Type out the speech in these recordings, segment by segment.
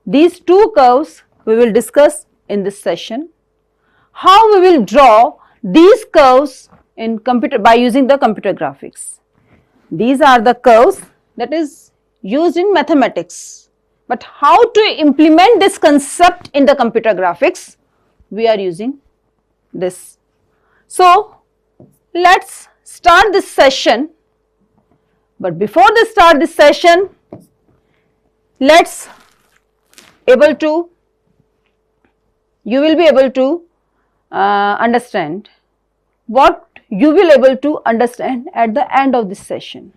These two curves we will discuss in this session. How we will draw these curves in by using the computer graphics. These are the curves that is used in mathematics, but how to implement this concept in the computer graphics, we are using this. So let's start this session, but before we start this session, let's you will be able to understand what you will able to understand at the end of this session.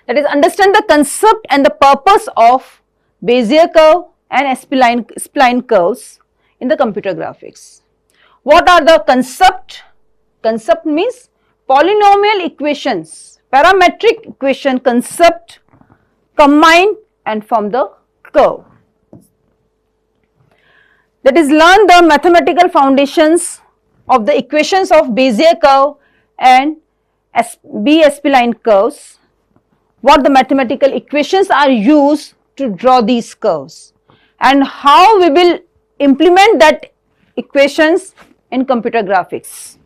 That is, understand the concept and the purpose of Bezier curve and spline curves in the computer graphics. What are the concept? Concept means polynomial equations, parametric equation concept combined and form the curve. That is, learn the mathematical foundations of the equations of Bezier curve and B-Spline curves. What the mathematical equations are used to draw these curves and how we will implement that equations in computer graphics.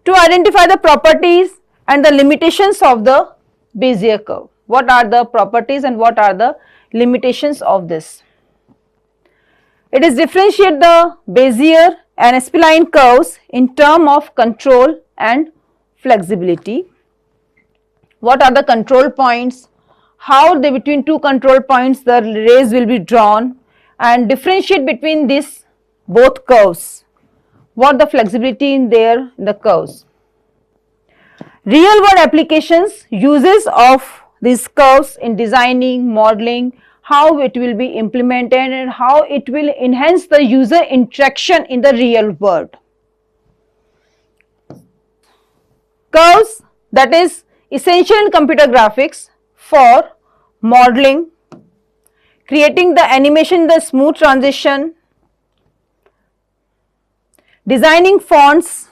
To identify the properties and the limitations of the Bezier curve. What are the properties and what are the limitations of this? It is differentiate the Bezier and spline curves in terms of control and flexibility. What are the control points? How between two control points the rays will be drawn, and differentiate between these both curves. What the flexibility in the curves. Real world applications, uses of these curves in designing, modeling, how it will be implemented and how it will enhance the user interaction in the real world. Curves, that is essential in computer graphics for modeling, creating the animation, the smooth transition, designing fonts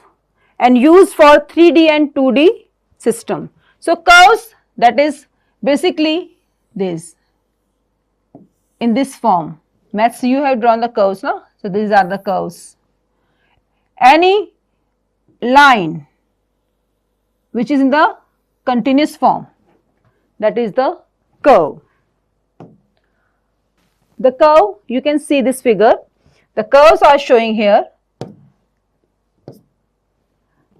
and used for 3D and 2D system. So curves, that is basically this. In this form, maths you have drawn the curves, no? So these are the curves. Any line which is in the continuous form, that is the curve. The curve, you can see this figure, the curves are showing here.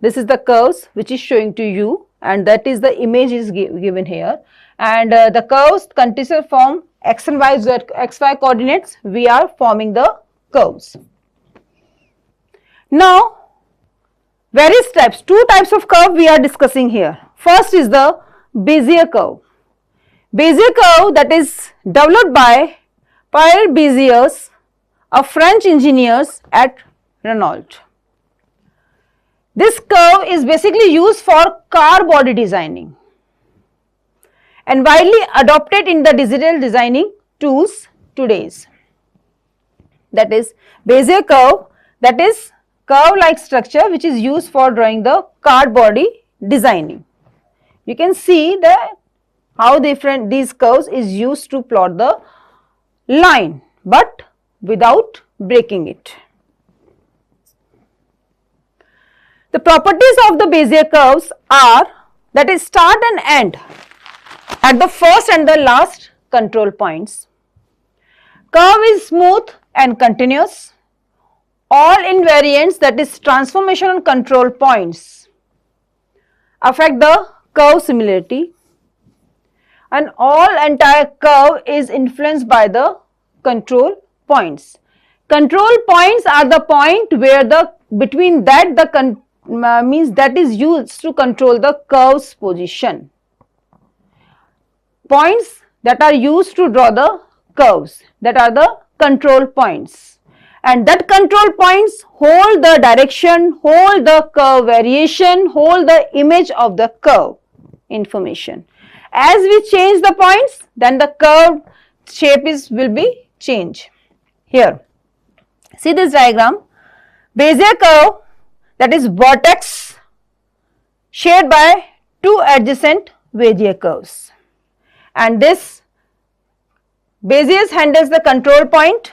This is the curves which is showing to you, and that is the image is given here, and the curves continuous form x and y, z, xy coordinates, we are forming the curves. Now various types, two types of curve we are discussing here. First is the Bezier curve. Bezier curve, that is developed by Pierre Bezier, a French engineer at Renault. This curve is basically used for car body designing and widely adopted in the digital designing tools today. That is Bezier curve, that is curve like structure which is used for drawing the car body designing. You can see that how different these curves is used to plot the line but without breaking it. The properties of the Bezier curves are, that is start and end at the first and the last control points. Curve is smooth and continuous. All invariants, that is transformation on control points, affect the curve similarity, and all entire curve is influenced by the control points. Control points are the point where the between that the means that is used to control the curve's position. Points that are used to draw the curves, that are the control points, and that control points hold the direction, hold the curve variation, hold the image of the curve information. As we change the points, then the curve shape will be changed. Here, see this diagram. Bezier curve, that is vertex shared by two adjacent Bezier curves, and this Bezier handles the control point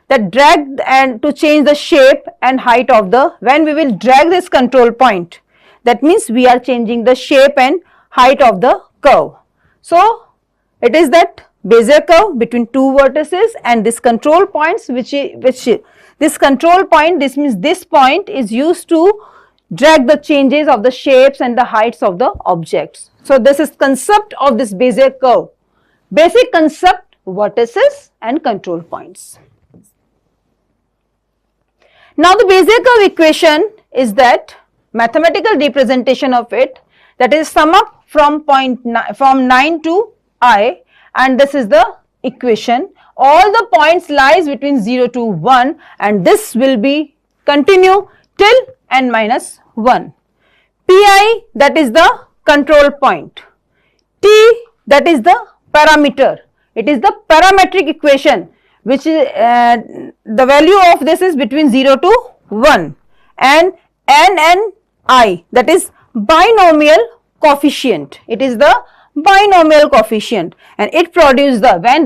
that drag and to change the shape and height of the, when we will drag this control point, that means we are changing the shape and height of the curve. So, it is that Bezier curve between two vertices and this control points this control point, this means this point is used to drag the changes of the shapes and the heights of the objects. So, this is concept of this Bezier curve. Basic concept, vertices and control points. Now, the Bezier curve equation is that mathematical representation of it, that is sum up from 9 to I, and this is the equation. All the points lies between 0 to 1 and this will be continue till n minus 1. Pi, that is the control point. T, that is the parameter. It is the parametric equation, which is the value of this is between 0 to 1, and n and I, that is binomial coefficient. It is the binomial coefficient, and it produces the, when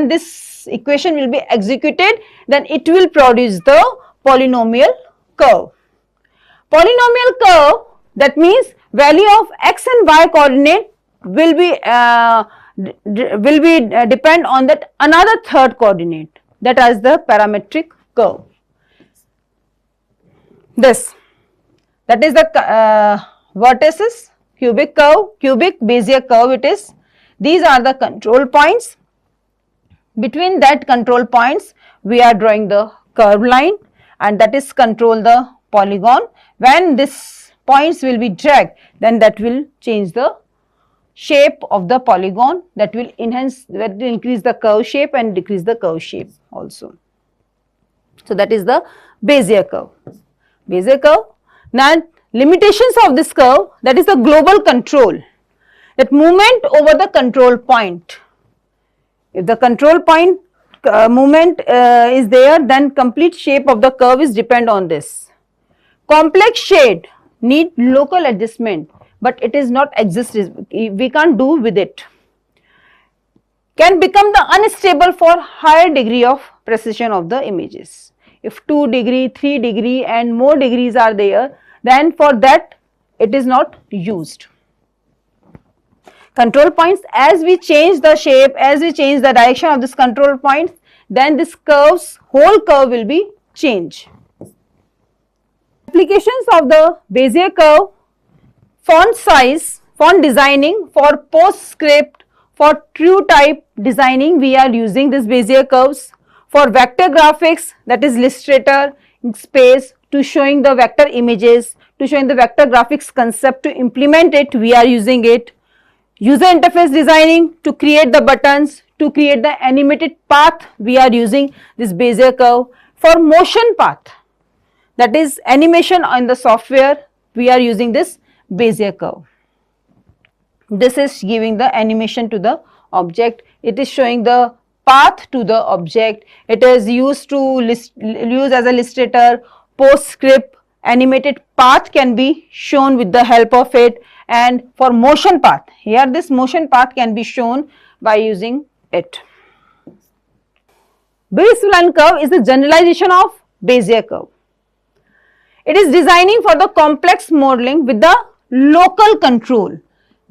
this equation will be executed, then it will produce the polynomial curve. Polynomial curve, that means value of x and y coordinate will be depend on that another third coordinate, that is the parametric curve. This, that is the vertices, cubic Bezier curve it is. These are the control points. Between that control points we are drawing the curve line, and that is control the polygon. When this points will be dragged, then that will change the shape of the polygon, that will increase the curve shape and decrease the curve shape also. So, that is the Bezier curve. Bezier curve. Now, limitations of this curve, that is the global control, that movement over the control point. If the control point movement is there, then complete shape of the curve is depend on this. Complex shade need local adjustment, but it is not exist, we can't do with it. Can become the unstable for higher degree of precision of the images. If 2 degree, 3 degree and more degrees are there, then for that it is not used. Control points, as we change the shape, as we change the direction of this control point, then this curve's whole curve will be changed. Applications of the Bezier curve: font size, font designing, for PostScript, for true type designing we are using this Bezier curves. For vector graphics, that is Illustrator, Space, to showing the vector images, to showing the vector graphics concept, to implement it we are using it. User interface designing, to create the buttons, to create the animated path we are using this Bezier curve. For motion path, that is animation on the software, we are using this Bezier curve. This is giving the animation to the object, it is showing the path to the object, it is used to use as a Illustrator, PostScript, animated path can be shown with the help of it. And for motion path, here this motion path can be shown by using it. B-Spline curve is the generalization of Bezier curve. It is designing for the complex modeling with the local control.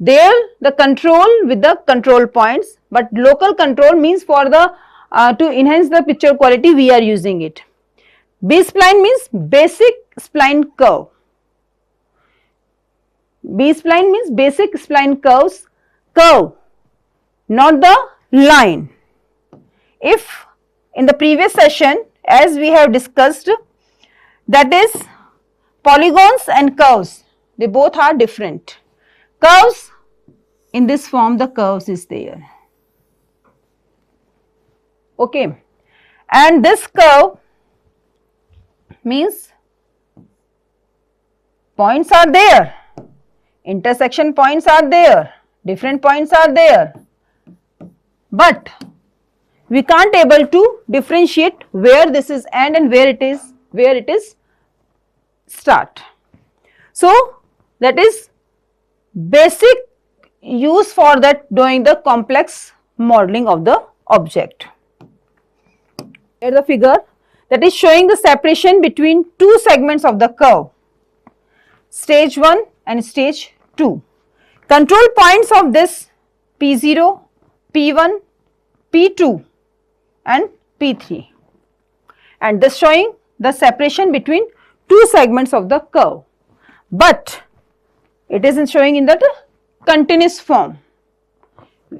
There the control with the control points, but local control means for the to enhance the picture quality we are using it. B-Spline means basic spline curve. B-Spline means basic spline curves, curve, not the line. If in the previous session, as we have discussed, that is polygons and curves, they both are different. Curves, in this form the curves is there, okay, and this curve means points are there, intersection points are there, different points are there, but we can't able to differentiate where this is end and where it is start. So, that is basic use for that doing the complex modeling of the object. Here the figure that is showing the separation between two segments of the curve, stage 1 and stage 2. Control points of this P0, P1, P2 and P3, and this showing the separation between two segments of the curve, but it isn't showing in that continuous form.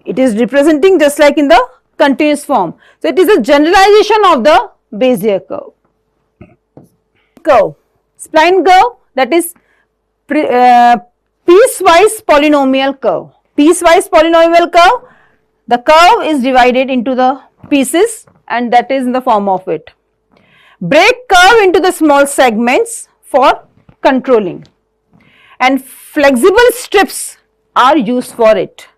It is representing just like in the continuous form. So, it is a generalization of the Bezier curve. Spline curve, that is piecewise polynomial curve. Piecewise polynomial curve, the curve is divided into the pieces and that is in the form of it. Break curve into the small segments for controlling, and flexible strips are used for it.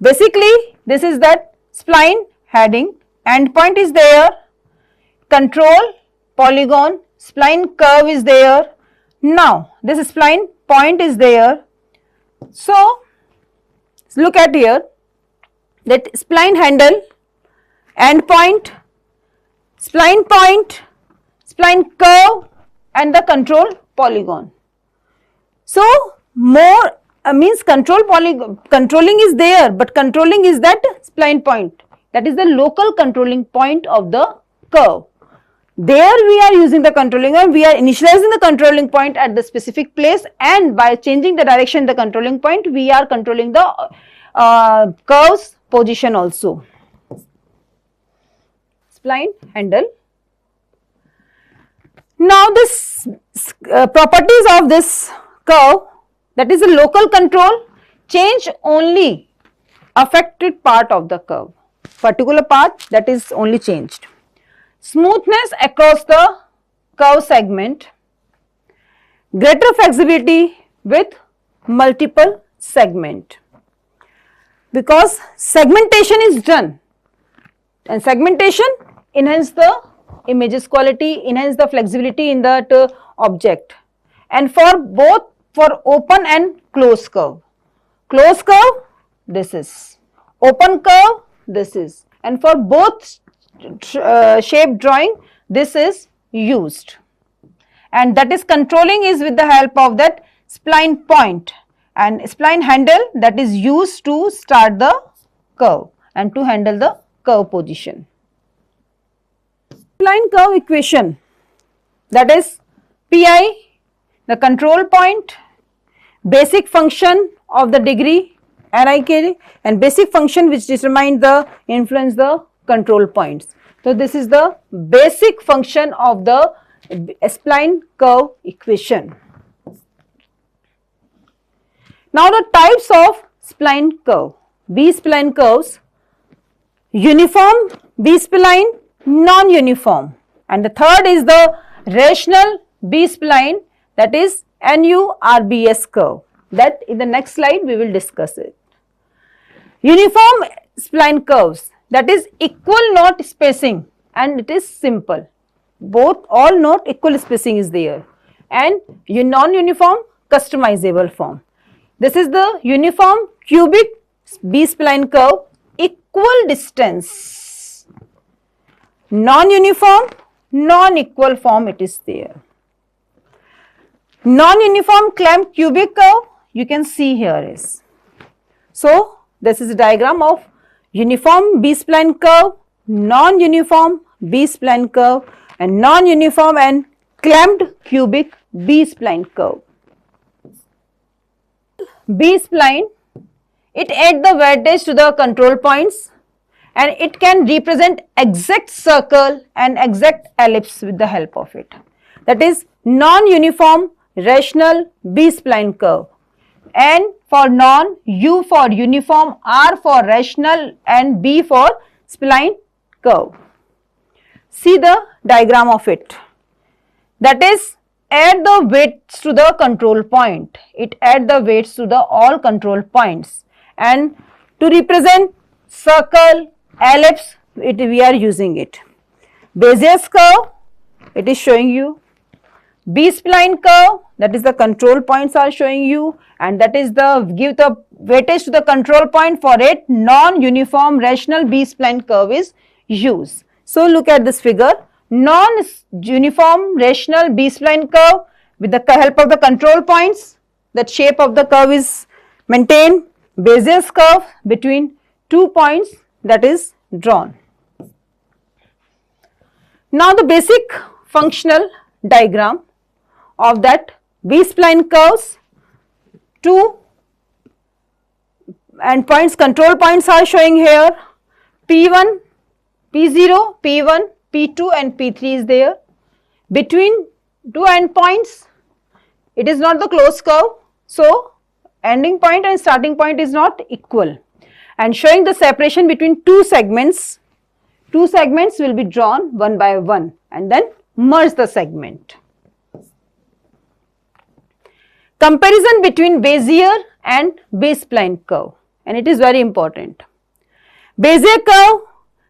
Basically, this is that spline heading, endpoint is there, control, polygon, spline curve is there. Now, this spline point is there. So, look at here that spline handle, endpoint, spline point, spline curve and the control polygon. So, more means controlling is there, but controlling is that spline point, that is the local controlling point of the curve. There we are using the controlling and we are initializing the controlling point at the specific place, and by changing the direction the controlling point we are controlling the curve's position also. Spline handle. Now this properties of this curve, that is a local control, change only affected part of the curve, particular part that is only changed. Smoothness across the curve segment, greater flexibility with multiple segment, because segmentation is done, and segmentation enhance the images quality, enhance the flexibility in that object, and for both for open and closed curve. Closed curve, this is, open curve, this is, and for both shape drawing this is used, and that is controlling is with the help of that spline point and spline handle that is used to start the curve and to handle the curve position. Spline curve equation, that is Pi, the control point, basic function of the degree Nik, and basic function which determine the influence the control points. So, this is the basic function of the spline curve equation. Now, the types of spline curve, B-spline curves, uniform B-spline, non-uniform, and the third is the rational B-spline, that is NURBS curve, that in the next slide we will discuss it. Uniform spline curves, that is equal node spacing and it is simple, both all node equal spacing is there, and non-uniform customizable form. This is the uniform cubic B-spline curve, equal distance, non-uniform, non-equal form it is there. Non-uniform clamp cubic curve you can see here is. So, this is a diagram of uniform B-spline curve, non-uniform B-spline curve and non-uniform and clamped cubic B-spline curve. B-spline, it adds the weightage to the control points and it can represent exact circle and exact ellipse with the help of it. That is non-uniform rational B-spline curve, and for non, U for uniform, R for rational and B for spline curve. See the diagram of it. That is add the weights to the control point. It add the weights to the all control points, and to represent circle, ellipse we are using it. Bezier's curve, it is showing you. B-spline curve, that is the control points are showing you, and that is the give the weightage to the control point. For it, non-uniform rational B-spline curve is used. So look at this figure, non-uniform rational B-spline curve with the help of the control points, that shape of the curve is maintained, Bezier's curve between 2 points that is drawn. Now the basic functional diagram of that B-spline curves, 2 endpoints, control points are showing here, P1, P0, P1, P2 and P3 is there. Between 2 endpoints, it is not the closed curve, so ending point and starting point is not equal, and showing the separation between 2 segments. 2 segments will be drawn one by one and then merge the segment. Comparison between Bezier and B-spline curve, and it is very important. Bezier curve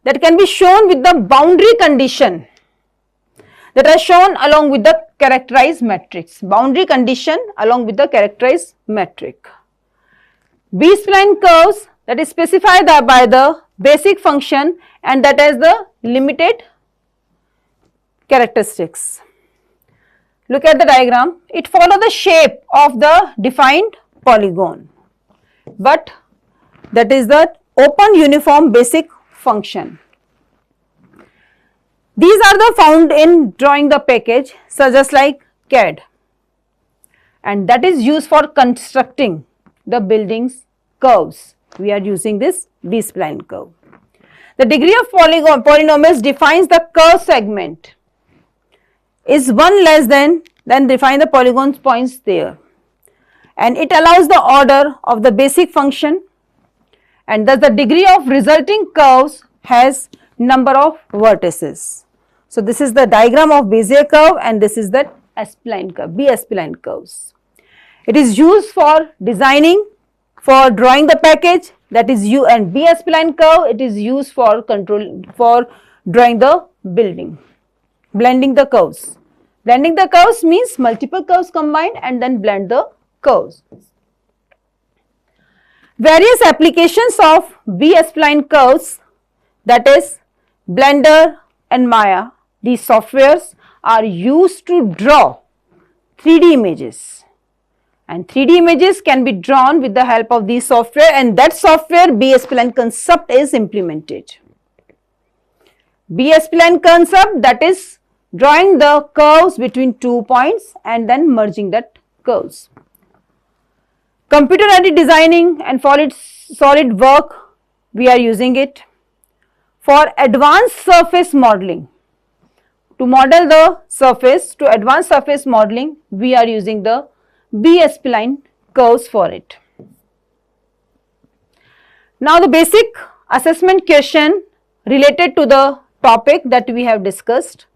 that can be shown with the boundary condition that are shown along with the characterized matrix. Boundary condition along with the characterized metric. B-spline curves that is specified by the basic function and that has the limited characteristics. Look at the diagram. It follows the shape of the defined polygon, but that is the open uniform basic function. These are the found in drawing the package such as like CAD, and that is used for constructing the buildings curves. We are using this B-spline curve. The degree of polynomials defines the curve segment is 1 less than define the polygon points there, and it allows the order of the basic function, and thus the degree of resulting curves has number of vertices. So this is the diagram of Bezier curve and this is the S-spline curve, B-spline curves. It is used for designing, for drawing the package, that is U, and B-spline curve it is used for drawing the building, blending the curves. Blending the curves means multiple curves combined and then blend the curves. Various applications of B-spline curves, that is Blender and Maya, these softwares are used to draw 3D images, and 3D images can be drawn with the help of these software, and that software B-spline concept is implemented. B-spline concept, that is drawing the curves between 2 points and then merging that curves. Computer-aided designing and solid work, we are using it. For advanced surface modeling, to model the surface, to advanced surface modeling, we are using the B-spline curves for it. Now the basic assessment question related to the topic that we have discussed,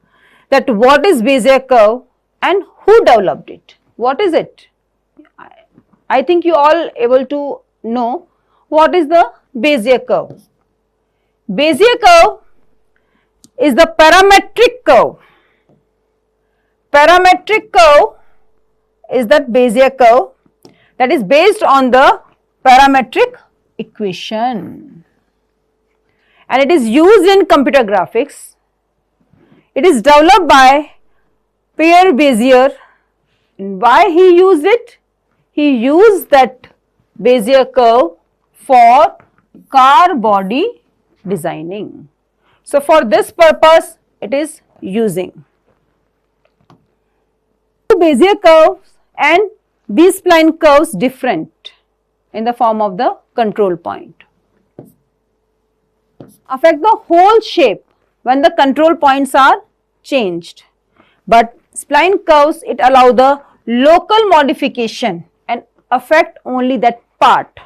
that what is Bezier curve and who developed it? What is it? I think you all able to know what is the Bezier curve. Bezier curve is the parametric curve. Parametric curve is that Bezier curve that is based on the parametric equation, and it is used in computer graphics. It is developed by Pierre Bezier. Why he used it? He used that Bezier curve for car body designing. So for this purpose it is using. Bezier curves and B-spline curves different in the form of the control point. Affect the whole shape when the control points are changed, but spline curves it allow the local modification and affect only that part.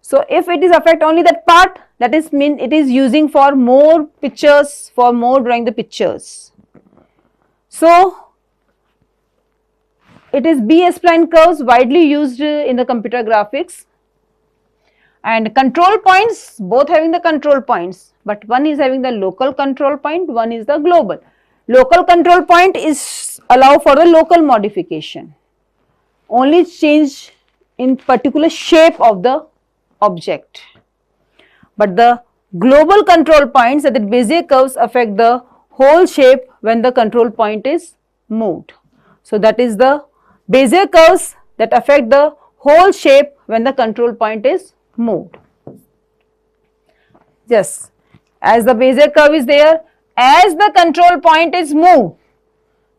So if it is affect only that part, that is mean it is using for more pictures, for more drawing the pictures. So it is B-spline curves widely used in the computer graphics, and control points, both having the control points, but one is having the local control point, one is the global. Local control point is allow for the local modification, only change in particular shape of the object. But the global control points, that the Bezier curves, affect the whole shape when the control point is moved. So that is the Bezier curves that affect the whole shape when the control point is moved. Yes, as the Bezier curve is there, as the control point is moved,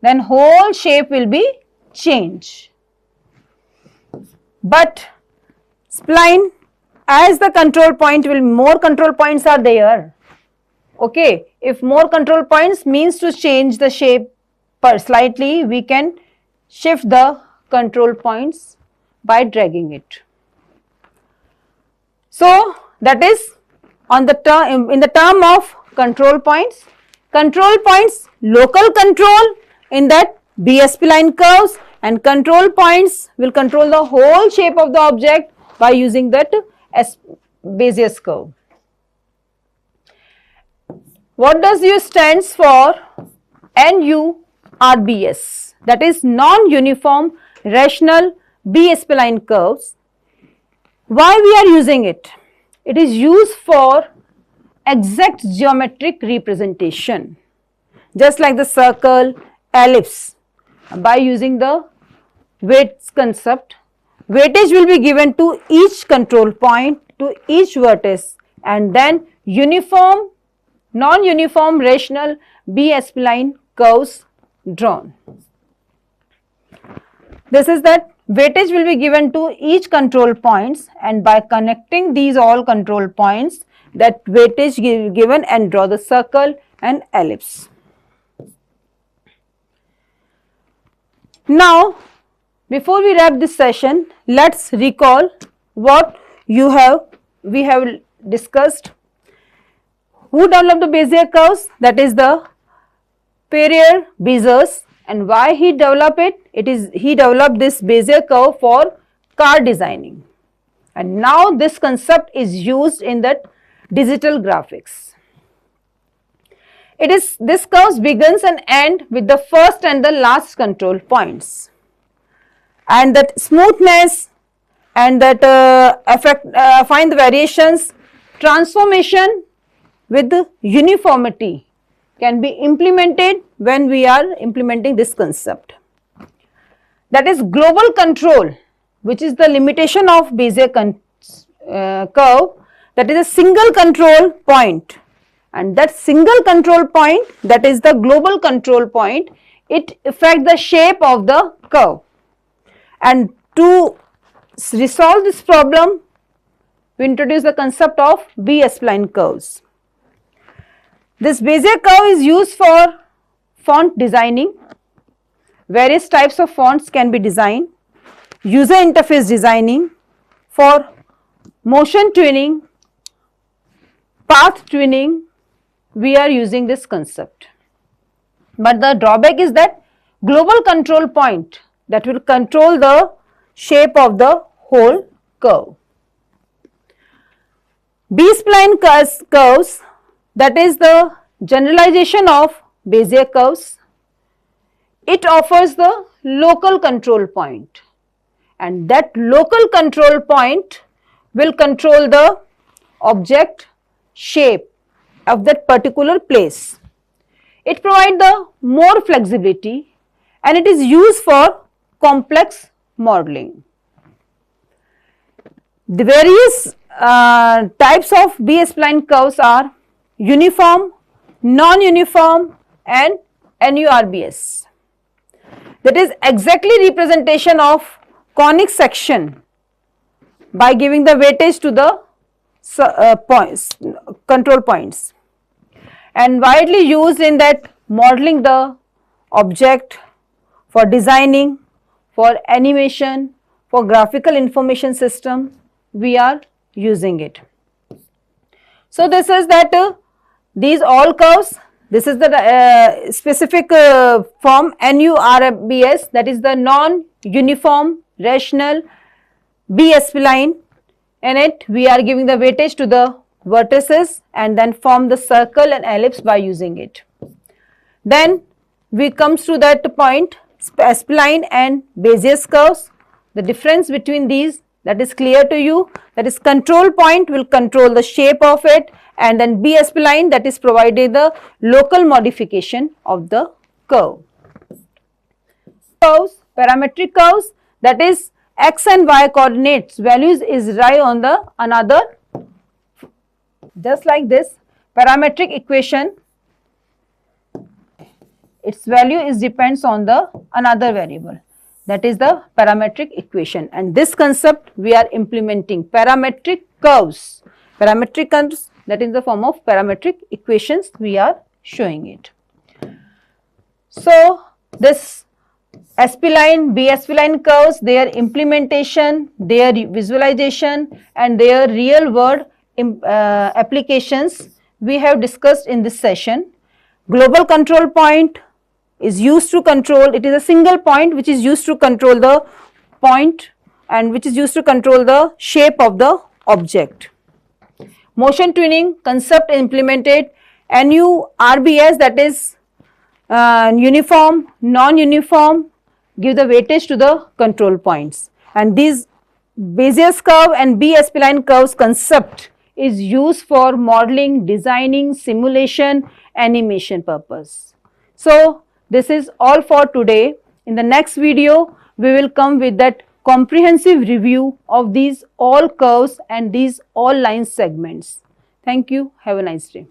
then whole shape will be changed. But spline, as the control point will, more control points are there. Okay, if more control points means to change the shape per slightly, we can shift the control points by dragging it. So that is on the term, in the term of control points. Control points, local control in that B-spline curves, and control points will control the whole shape of the object by using that Bezier's curve. What does U stands for? NURBS, that is non-uniform rational B-spline curves. Why we are using it? It is used for exact geometric representation, just like the circle, ellipse. By using the weights concept, weightage will be given to each control point, to each vertex, and then uniform, non-uniform rational B-spline curves drawn. This is that weightage will be given to each control points, and by connecting these all control points, that weightage given and draw the circle and ellipse. Now, before we wrap this session, let's recall what we have discussed. Who developed the Bezier curves? That is the Pierre Bezier. And why he developed it? He developed this Bezier curve for car designing. And now this concept is used in that digital graphics. This curve begins and ends with the first and the last control points. And that smoothness and that find the variations, transformation with the uniformity can be implemented when we are implementing this concept. That is global control, which is the limitation of Bezier curve, that is a single control point, and that single control point, that is the global control point, it affects the shape of the curve. And to resolve this problem, we introduce the concept of B-spline curves. This Bezier curve is used for font designing. Various types of fonts can be designed. User interface designing, for motion tuning, path tuning, we are using this concept. But the drawback is that global control point that will control the shape of the whole curve. B-spline curves, that is the generalization of Bezier curves. It offers the local control point, and that local control point will control the object shape of that particular place. It provides the more flexibility, and it is used for complex modeling. The various types of B-spline curves are uniform, non-uniform, and NURBS. That is exactly representation of conic section by giving the weightage to the control points, and widely used in that modeling the object, for designing, for animation, for graphical information system, we are using it. So this is that these all curves, this is the specific form NURBS, that is the non-uniform rational B-spline. In it we are giving the weightage to the vertices and then form the circle and ellipse by using it. Then we comes to that point, spline and Bezier's curves. The difference between these, that is clear to you, that is control point will control the shape of it, and then B-spline, that is provided the local modification of the curve. Curves, parametric curves, that is x and y coordinates values is derived on the another, just like this parametric equation, its value is depends on the another variable, that is the parametric equation, and this concept we are implementing parametric curves. Parametric curves, that is the form of parametric equations we are showing it. So this spline, B-spline curves, their implementation, their visualization and their real world applications we have discussed in this session. Global control point is used to control, it is a single point which is used to control the point and which is used to control the shape of the object. Motion tuning concept implemented, NURBS, that is uniform, non-uniform, give the weightage to the control points, and these Bezier's curve and B-spline curves concept is used for modeling, designing, simulation, animation purpose. So this is all for today. In the next video we will come with that comprehensive review of these all curves and these all line segments. Thank you. Have a nice day.